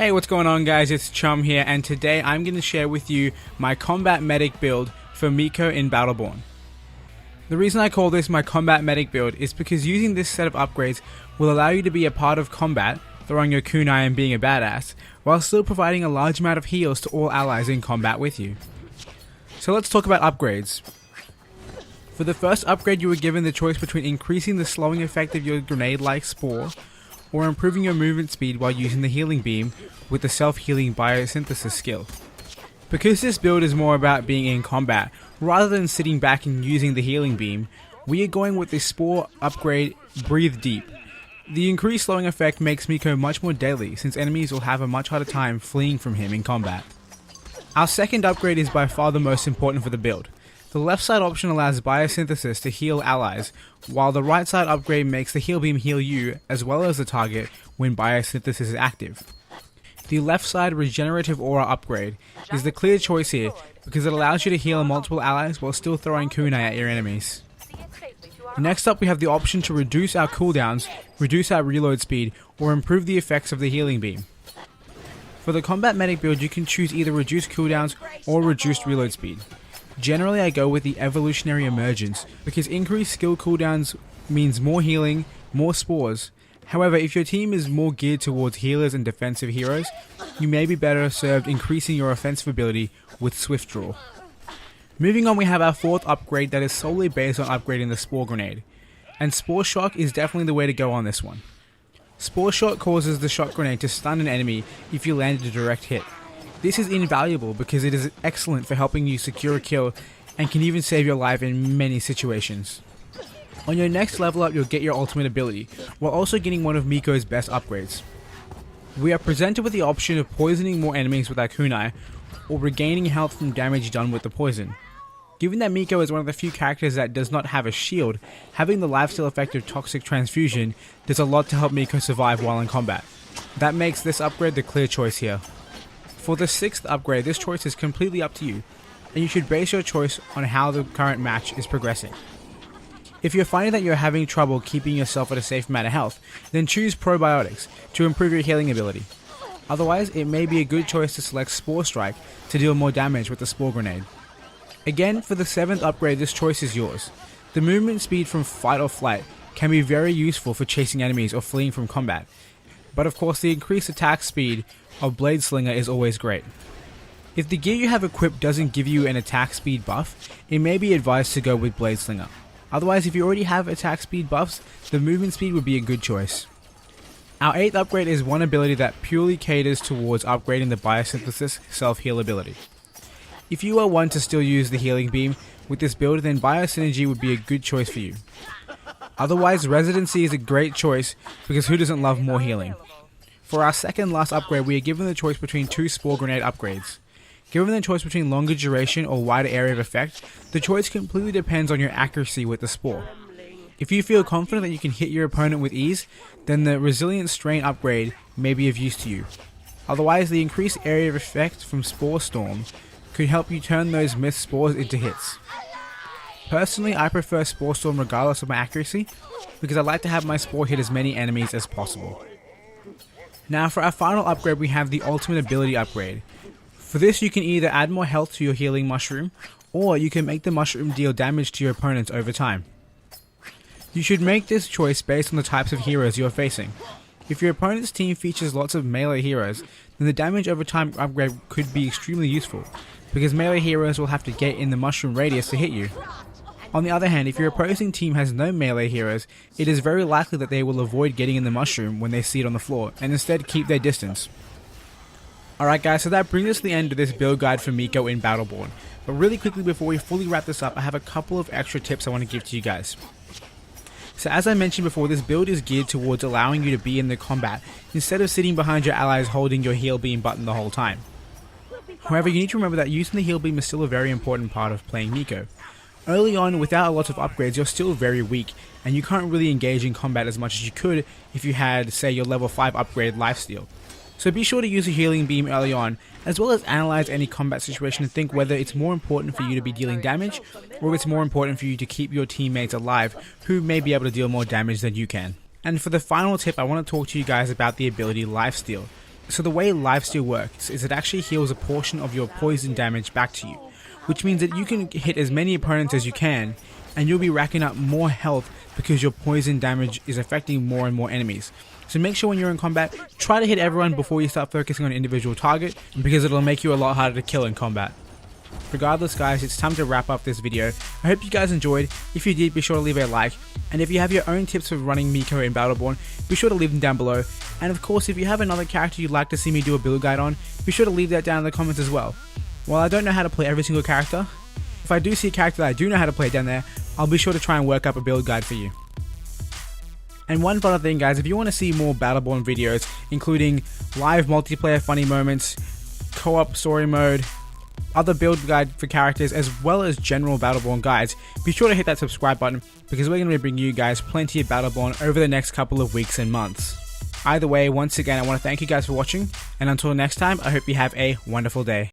Hey, what's going on guys, it's Chum here, and today I'm going to share with you my combat medic build for Miko in Battleborn. The reason I call this my combat medic build is because using this set of upgrades will allow you to be a part of combat, throwing your kunai and being a badass, while still providing a large amount of heals to all allies in combat with you. So let's talk about upgrades. For the first upgrade, you were given the choice between increasing the slowing effect of your grenade-like spore, or improving your movement speed while using the healing beam with the self-healing biosynthesis skill. Because this build is more about being in combat, rather than sitting back and using the healing beam, we are going with the spore upgrade Breathe Deep. The increased slowing effect makes Miko much more deadly, since enemies will have a much harder time fleeing from him in combat. Our second upgrade is by far the most important for the build. The left side option allows biosynthesis to heal allies, while the right side upgrade makes the heal beam heal you as well as the target when biosynthesis is active. The left side regenerative aura upgrade is the clear choice here because it allows you to heal multiple allies while still throwing kunai at your enemies. Next up, we have the option to reduce our cooldowns, reduce our reload speed, or improve the effects of the healing beam. For the combat medic build, you can choose either reduced cooldowns or reduced reload speed. Generally, I go with the evolutionary emergence because increased skill cooldowns means more healing, more spores. However, if your team is more geared towards healers and defensive heroes, you may be better served increasing your offensive ability with Swift Draw. Moving on, we have our fourth upgrade that is solely based on upgrading the Spore Grenade, and Spore Shock is definitely the way to go on this one. Spore Shock causes the Shock Grenade to stun an enemy if you land a direct hit. This is invaluable because it is excellent for helping you secure a kill and can even save your life in many situations. On your next level up, you'll get your ultimate ability, while also getting one of Miko's best upgrades. We are presented with the option of poisoning more enemies with our kunai, or regaining health from damage done with the poison. Given that Miko is one of the few characters that does not have a shield, having the lifesteal effect of Toxic Transfusion does a lot to help Miko survive while in combat. That makes this upgrade the clear choice here. For the sixth upgrade, this choice is completely up to you, and you should base your choice on how the current match is progressing. If you're finding that you're having trouble keeping yourself at a safe amount of health, then choose Probiotics to improve your healing ability. Otherwise, it may be a good choice to select Spore Strike to deal more damage with the Spore Grenade. Again, for the seventh upgrade, this choice is yours. The movement speed from Fight or Flight can be very useful for chasing enemies or fleeing from combat. But of course, the increased attack speed of Blade Slinger is always great. If the gear you have equipped doesn't give you an attack speed buff, it may be advised to go with Blade Slinger. Otherwise, if you already have attack speed buffs, the movement speed would be a good choice. Our eighth upgrade is one ability that purely caters towards upgrading the biosynthesis self-heal ability. If you are one to still use the healing beam with this build, then Biosynergy would be a good choice for you. Otherwise, Residency is a great choice because who doesn't love more healing? For our second last upgrade, we are given the choice between two Spore Grenade upgrades. Given the choice between longer duration or wider area of effect, the choice completely depends on your accuracy with the Spore. If you feel confident that you can hit your opponent with ease, then the Resilient Strain upgrade may be of use to you. Otherwise, the increased area of effect from Spore Storm could help you turn those missed spores into hits. Personally, I prefer Spore Storm regardless of my accuracy, because I like to have my Spore hit as many enemies as possible. Now for our final upgrade, we have the Ultimate Ability upgrade. For this, you can either add more health to your healing mushroom, or you can make the mushroom deal damage to your opponents over time. You should make this choice based on the types of heroes you are facing. If your opponent's team features lots of melee heroes, then the damage over time upgrade could be extremely useful, because melee heroes will have to get in the mushroom radius to hit you. On the other hand, if your opposing team has no melee heroes, it is very likely that they will avoid getting in the mushroom when they see it on the floor, and instead keep their distance. Alright guys, so that brings us to the end of this build guide for Miko in Battleborn. But really quickly before we fully wrap this up, I have a couple of extra tips I want to give to you guys. So as I mentioned before, this build is geared towards allowing you to be in the combat, instead of sitting behind your allies holding your heal beam button the whole time. However, you need to remember that using the heal beam is still a very important part of playing Miko. Early on, without a lot of upgrades, you're still very weak, and you can't really engage in combat as much as you could if you had, say, your level 5 upgraded lifesteal. So be sure to use a healing beam early on, as well as analyze any combat situation and think whether it's more important for you to be dealing damage, or if it's more important for you to keep your teammates alive who may be able to deal more damage than you can. And for the final tip, I want to talk to you guys about the ability Lifesteal. So the way lifesteal works is it actually heals a portion of your poison damage back to you, which means that you can hit as many opponents as you can, and you'll be racking up more health because your poison damage is affecting more and more enemies. So make sure when you're in combat, try to hit everyone before you start focusing on an individual target, because it'll make you a lot harder to kill in combat. Regardless guys, it's time to wrap up this video. I hope you guys enjoyed. If you did, be sure to leave a like, and if you have your own tips for running Miko in Battleborn, be sure to leave them down below. And of course, if you have another character you'd like to see me do a build guide on, be sure to leave that down in the comments as well. While I don't know how to play every single character, if I do see a character that I do know how to play down there, I'll be sure to try and work up a build guide for you. And one final thing guys, if you want to see more Battleborn videos, including live multiplayer funny moments, co-op story mode, other build guide for characters, as well as general Battleborn guides, be sure to hit that subscribe button, because we're going to be bringing you guys plenty of Battleborn over the next couple of weeks and months. Either way, once again I want to thank you guys for watching, and until next time, I hope you have a wonderful day.